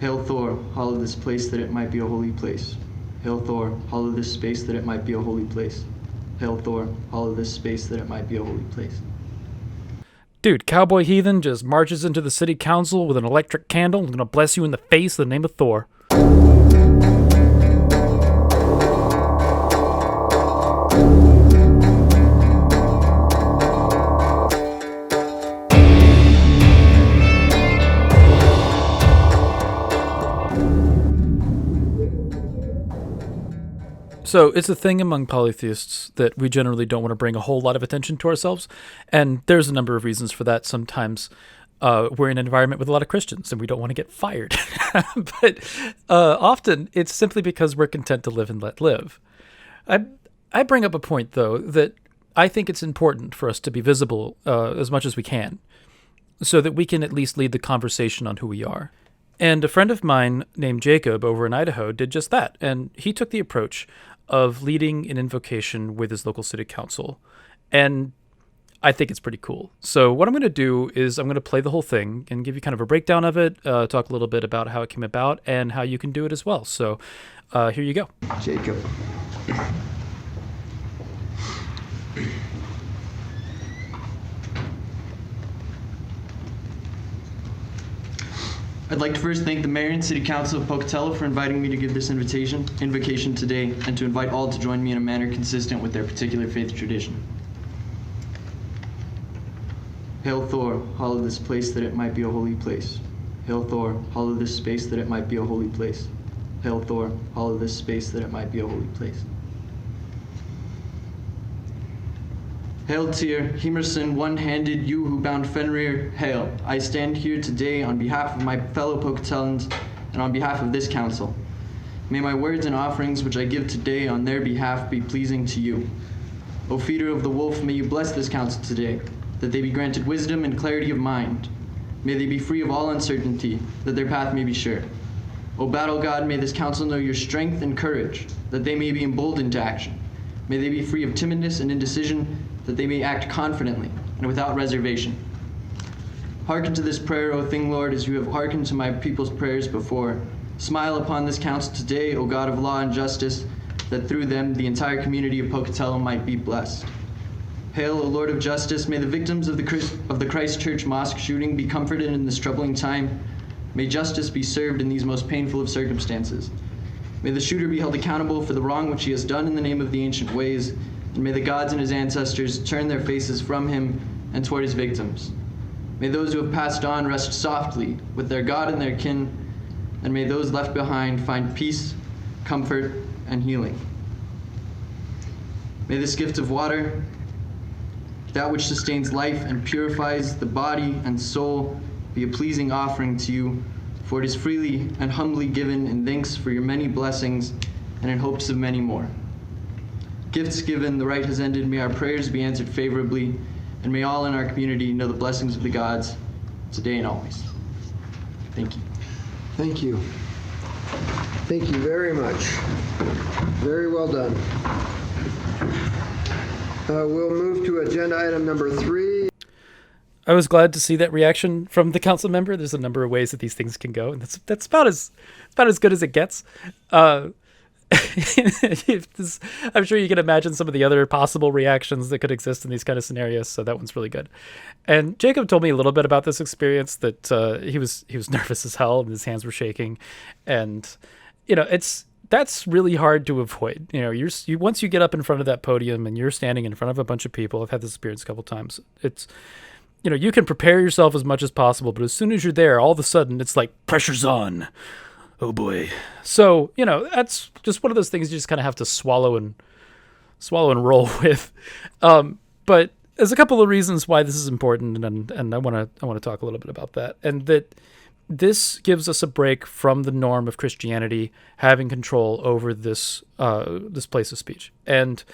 Hail Thor, hollow this place that it might be a holy place. Hail Thor, hollow this space that it might be a holy place. Hail Thor, hollow this space that it might be a holy place. Dude, Cowboy Heathen just marches into the city council with an electric candle and gonna bless you in the face in the name of Thor. So it's a thing among polytheists that we generally don't want to bring a whole lot of attention to ourselves, and there's a number of reasons for that. Sometimes we're in an environment with a lot of Christians and we don't want to get fired. But often it's simply because we're content to live and let live. I bring up a point, though, that I think it's important for us to be visible as much as we can so that we can at least lead the conversation on who we are. And a friend of mine named Jacob over in Idaho did just that, and he took the approach of leading an invocation with his local city council. And I think it's pretty cool. So what I'm going to do is I'm going to play the whole thing and give you kind of a breakdown of it, talk a little bit about how it came about and how you can do it as well. So here you go. Jacob. I'd like to first thank the Mayor and City Council of Pocatello for inviting me to give this invocation today, and to invite all to join me in a manner consistent with their particular faith tradition. Hail Thor, hollow this place that it might be a holy place. Hail Thor, hollow this space that it might be a holy place. Hail Thor, hollow this space that it might be a holy place. Hail Tyr, Hemerson, one-handed, you who bound Fenrir, hail. I stand here today on behalf of my fellow Pocatellans and on behalf of this council. May my words and offerings which I give today on their behalf be pleasing to you. O feeder of the wolf, may you bless this council today, that they be granted wisdom and clarity of mind. May they be free of all uncertainty, that their path may be sure. O battle god, may this council know your strength and courage, that they may be emboldened to action. May they be free of timidness and indecision, that they may act confidently and without reservation. Hearken to this prayer, O Thing Lord, as you have hearkened to my people's prayers before. Smile upon this council today, O God of law and justice, that through them the entire community of Pocatello might be blessed. Hail, O Lord of justice, may the victims of the Christ Church Mosque shooting be comforted in this troubling time. May justice be served in these most painful of circumstances. May the shooter be held accountable for the wrong which he has done in the name of the ancient ways, and may the gods and his ancestors turn their faces from him and toward his victims. May those who have passed on rest softly with their God and their kin, and may those left behind find peace, comfort, and healing. May this gift of water, that which sustains life and purifies the body and soul, be a pleasing offering to you, for it is freely and humbly given in thanks for your many blessings and in hopes of many more. Gifts given, the rite has ended. May our prayers be answered favorably, and may all in our community know the blessings of the gods today and always. Thank you. Thank you. Thank you very much. Very well done. We'll move to agenda item number 3. I was glad to see that reaction from the council member. There's a number of ways that these things can go, and that's about as good as it gets. I'm sure you can imagine some of the other possible reactions that could exist in these kind of scenarios, so that one's really good. And Jacob told me a little bit about this experience, that he was nervous as hell and his hands were shaking, and that's really hard to avoid. You once you get up in front of that podium and you're standing in front of a bunch of people. I've had this experience a couple times. It's you can prepare yourself as much as possible, but as soon as you're there, all of a sudden it's like pressure's on. Oh boy. So, that's just one of those things you just kind of have to swallow and roll with. But there's a couple of reasons why this is important, and I want to talk a little bit about that. And that this gives us a break from the norm of Christianity having control over this place of speech. And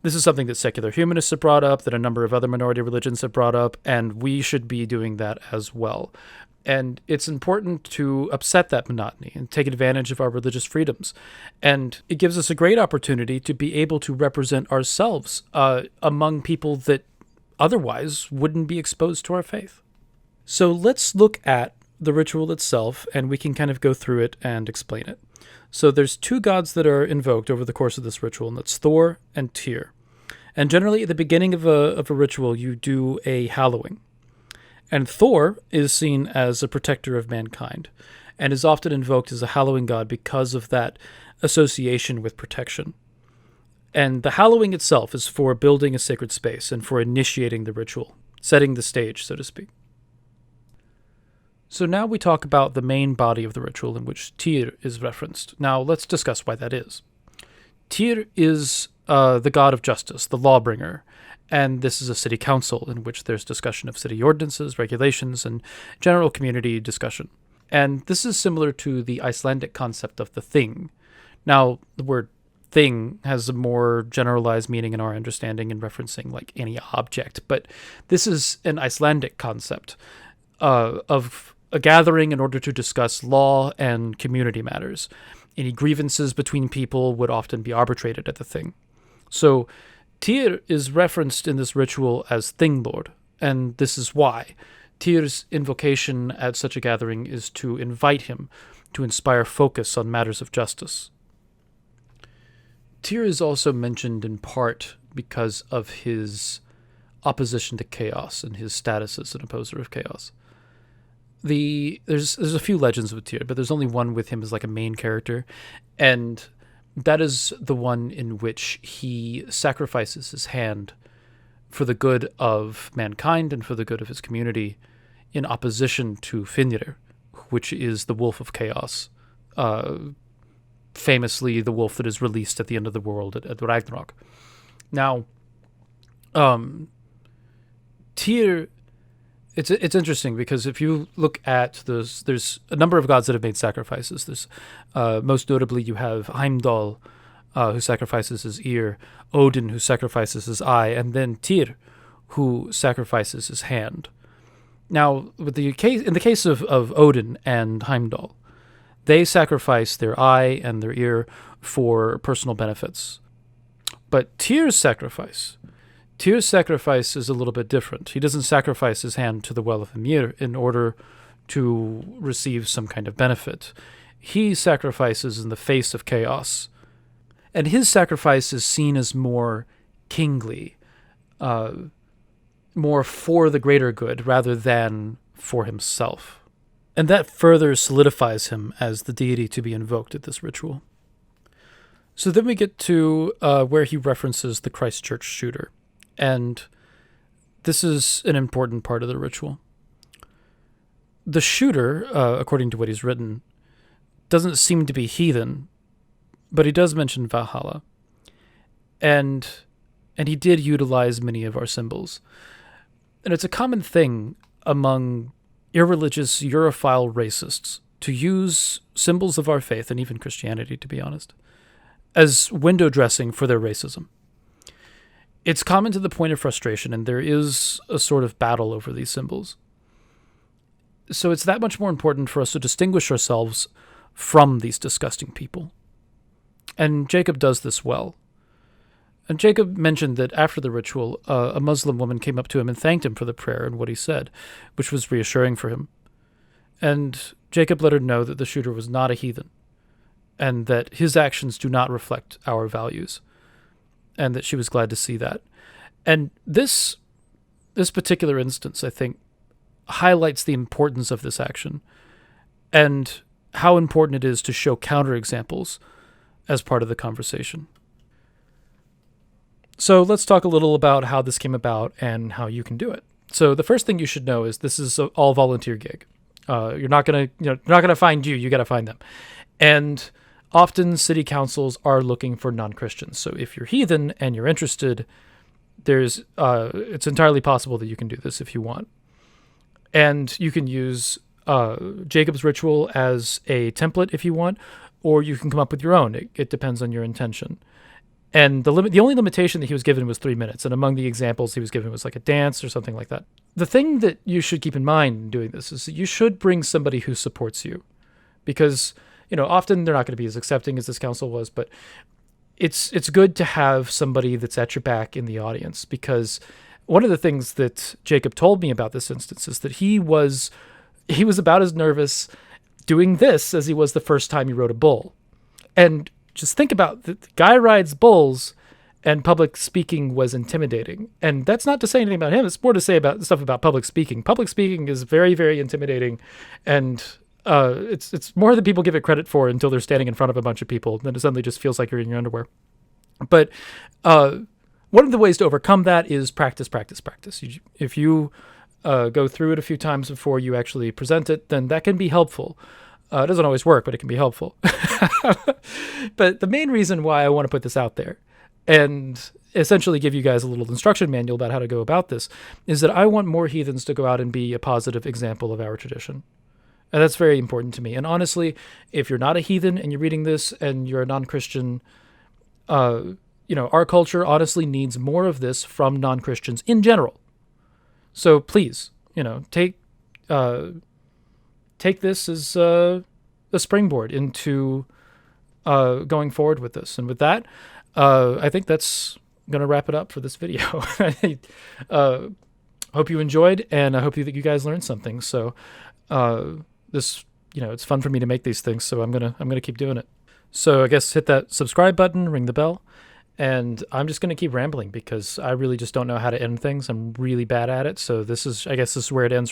this is something that secular humanists have brought up, that a number of other minority religions have brought up, and we should be doing that as well. And it's important to upset that monotony and take advantage of our religious freedoms. And it gives us a great opportunity to be able to represent ourselves among people that otherwise wouldn't be exposed to our faith. So let's look at the ritual itself, and we can kind of go through it and explain it. So there's two gods that are invoked over the course of this ritual, and that's Thor and Tyr. And generally, at the beginning of a ritual, you do a hallowing. And Thor is seen as a protector of mankind, and is often invoked as a hallowing god because of that association with protection. And the hallowing itself is for building a sacred space and for initiating the ritual, setting the stage, so to speak. So now we talk about the main body of the ritual in which Tyr is referenced. Now let's discuss why that is. Tyr is the god of justice, the lawbringer, and this is a city council in which there's discussion of city ordinances, regulations, and general community discussion. And this is similar to the Icelandic concept of the thing. Now, the word thing has a more generalized meaning in our understanding in referencing like any object, but this is an Icelandic concept of a gathering in order to discuss law and community matters. Any grievances between people would often be arbitrated at the thing. So Tyr is referenced in this ritual as Thing Lord, and this is why. Tyr's invocation at such a gathering is to invite him to inspire focus on matters of justice. Tyr is also mentioned in part because of his opposition to chaos and his status as an opposer of chaos. There's a few legends with Tyr, but there's only one with him as like a main character, and that is the one in which he sacrifices his hand for the good of mankind and for the good of his community in opposition to Finir, which is the wolf of chaos, famously the wolf that is released at the end of the world at Ragnarok. Now, Tyr, it's interesting because if you look at those, there's a number of gods that have made sacrifices. There's most notably you have Heimdall, who sacrifices his ear, Odin, who sacrifices his eye, and then Tyr, who sacrifices his hand. Now, in the case of Odin and Heimdall, they sacrifice their eye and their ear for personal benefits. But Tyr's sacrifice is a little bit different. He doesn't sacrifice his hand to the Well of Ymir in order to receive some kind of benefit. He sacrifices in the face of chaos. And his sacrifice is seen as more kingly, more for the greater good rather than for himself. And that further solidifies him as the deity to be invoked at this ritual. So then we get to where he references the Christchurch shooter. And this is an important part of the ritual. The shooter, according to what he's written, doesn't seem to be heathen, but he does mention Valhalla. And he did utilize many of our symbols. And it's a common thing among irreligious, Europhile racists to use symbols of our faith, and even Christianity, to be honest, as window dressing for their racism. It's common to the point of frustration, and there is a sort of battle over these symbols. So it's that much more important for us to distinguish ourselves from these disgusting people. And Jacob does this well. And Jacob mentioned that after the ritual, a Muslim woman came up to him and thanked him for the prayer and what he said, which was reassuring for him. And Jacob let her know that the shooter was not a heathen, and that his actions do not reflect our values, and that she was glad to see that. And this particular instance, I think, highlights the importance of this action and how important it is to show counterexamples as part of the conversation. So let's talk a little about how this came about and how you can do it. So the first thing you should know is this is an all volunteer gig. You're not gonna find you. You got to find them. And often city councils are looking for non-Christians. So if you're heathen and you're interested, it's entirely possible that you can do this if you want. And you can use Jacob's ritual as a template if you want, or you can come up with your own. It depends on your intention. And the only limitation that he was given was 3 minutes. And among the examples he was given was like a dance or something like that. The thing that you should keep in mind in doing this is that you should bring somebody who supports you, because often they're not going to be as accepting as this council was, but it's good to have somebody that's at your back in the audience, because one of the things that Jacob told me about this instance is that he was he was about as nervous doing this as he was the first time he rode a bull. And just think about the guy rides bulls, and public speaking was intimidating. And that's not to say anything about him. It's more to say about stuff about public speaking. Public speaking is very, very intimidating, and it's more than people give it credit for until they're standing in front of a bunch of people. Then it suddenly just feels like you're in your underwear. But one of the ways to overcome that is practice, practice, practice. If you go through it a few times before you actually present it, then that can be helpful. It doesn't always work, but it can be helpful. But the main reason why I want to put this out there and essentially give you guys a little instruction manual about how to go about this is that I want more heathens to go out and be a positive example of our tradition. And that's very important to me. And honestly, if you're not a heathen and you're reading this and you're a non-Christian, our culture honestly needs more of this from non-Christians in general. So please, take this as a springboard into going forward with this. And with that, I think that's going to wrap it up for this video. Hope you enjoyed, and I hope that you guys learned something. So this, it's fun for me to make these things, so I'm gonna keep doing it. So I guess hit that subscribe button, ring the bell, and I'm just gonna keep rambling because I really just don't know how to end things. I'm really bad at it. So I guess this is where it ends.